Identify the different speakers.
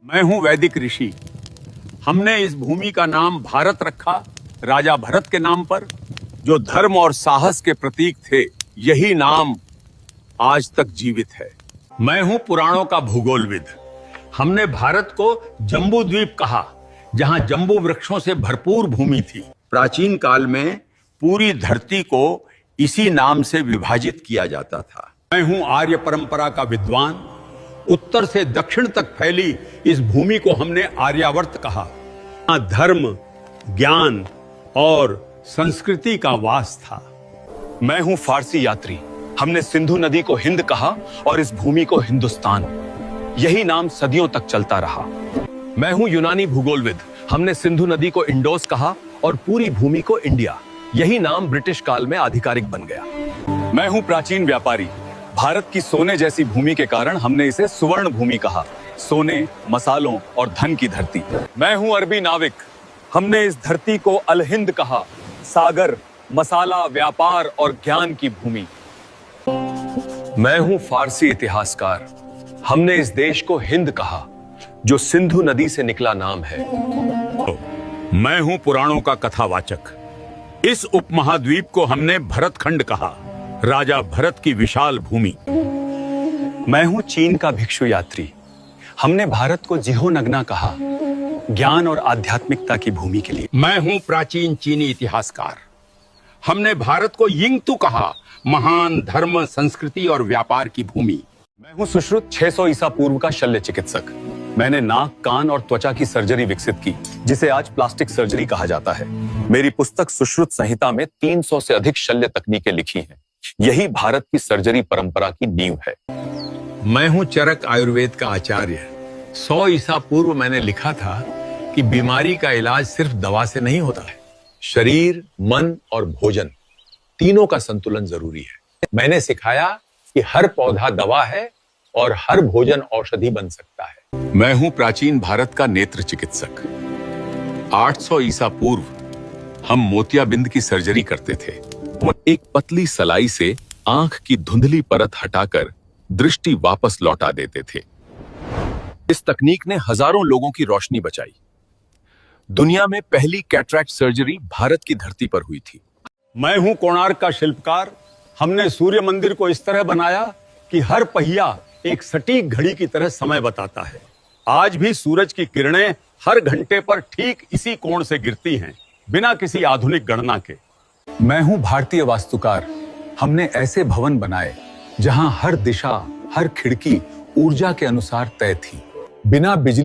Speaker 1: मैं हूं वैदिक ऋषि। हमने इस भूमि का नाम भारत रखा राजा भरत के नाम पर, जो धर्म और साहस के प्रतीक थे। यही नाम आज तक जीवित है। मैं हूं पुराणों का भूगोलविद। हमने भारत को जम्बू द्वीप कहा, जहां जम्बू वृक्षों से भरपूर भूमि थी। प्राचीन काल में पूरी धरती को इसी नाम से विभाजित किया जाता था। मैं हूं आर्य परंपरा का विद्वान। उत्तर से दक्षिण तक फैली इस भूमि को हमने आर्यावर्त कहा। यहाँ धर्म, ज्ञान और संस्कृति का वास था।
Speaker 2: मैं हूं फारसी यात्री। हमने सिंधु नदी को हिंद कहा और इस भूमि को हिंदुस्तान। यही नाम सदियों तक चलता रहा। मैं हूं यूनानी भूगोलविद। हमने सिंधु नदी को इंडोस कहा और पूरी भूमि को इंडिया। यही नाम ब्रिटिश काल में आधिकारिक बन गया। मैं हूं प्राचीन व्यापारी। भारत की सोने जैसी भूमि के कारण हमने इसे सुवर्ण भूमि कहा। सोने, मसालों और धन की धरती। मैं हूं अरबी नाविक। हमने इस धरती को अल हिंद कहा। सागर, मसाला, व्यापार और ज्ञान की भूमि। मैं हूं फारसी इतिहासकार। हमने इस देश को हिंद कहा, जो सिंधु नदी से निकला नाम है।
Speaker 1: मैं हूं पुराणों का कथावाचक। इस उपमहाद्वीप को हमने भरतखंड कहा, राजा भरत की विशाल भूमि।
Speaker 2: मैं हूं चीन का भिक्षु यात्री। हमने भारत को जिहोनगना कहा, ज्ञान और आध्यात्मिकता की भूमि के लिए।
Speaker 1: मैं हूं प्राचीन चीनी इतिहासकार। हमने भारत को यिंगतू कहा, महान धर्म, संस्कृति और व्यापार की भूमि।
Speaker 2: मैं हूं सुश्रुत 600 ईसा पूर्व का शल्य चिकित्सक। मैंने नाक, कान और त्वचा की सर्जरी विकसित की, जिसे आज प्लास्टिक सर्जरी कहा जाता है। मेरी पुस्तक सुश्रुत संहिता में 300 से अधिक शल्य तकनीकें लिखी हैं। यही भारत की सर्जरी परंपरा की नींव है।
Speaker 1: मैं हूं चरक आयुर्वेद का आचार्य। 100 ईसा पूर्व मैंने लिखा था कि बीमारी का इलाज सिर्फ दवा से नहीं होता है।
Speaker 2: शरीर, मन और भोजन, तीनों का संतुलन जरूरी है। मैंने सिखाया कि हर पौधा दवा है और हर भोजन औषधि बन सकता है।
Speaker 1: मैं हूं प्राचीन भारत का नेत्र चिकित्सक। 800 ईसा पूर्व हम मोतियाबिंद की सर्जरी करते थे। एक पतली सलाई से आंख की धुंधली परत हटाकर दृष्टि वापस लौटा देते थे।
Speaker 2: इस तकनीक ने हजारों लोगों की रोशनी बचाई। दुनिया में पहली कैटरैक्ट सर्जरी भारत की धरती पर हुई थी।
Speaker 1: मैं हूं कोणार्क का शिल्पकार। हमने सूर्य मंदिर को इस तरह बनाया कि हर पहिया एक सटीक घड़ी की तरह समय बताता है। आज भी सूरज की किरणें हर घंटे पर ठीक इसी कोण से गिरती हैं, बिना किसी आधुनिक गणना के।
Speaker 2: मैं हूं भारतीय वास्तुकार। हमने ऐसे भवन बनाए जहां हर दिशा, हर खिड़की ऊर्जा के अनुसार तय थी, बिना बिजली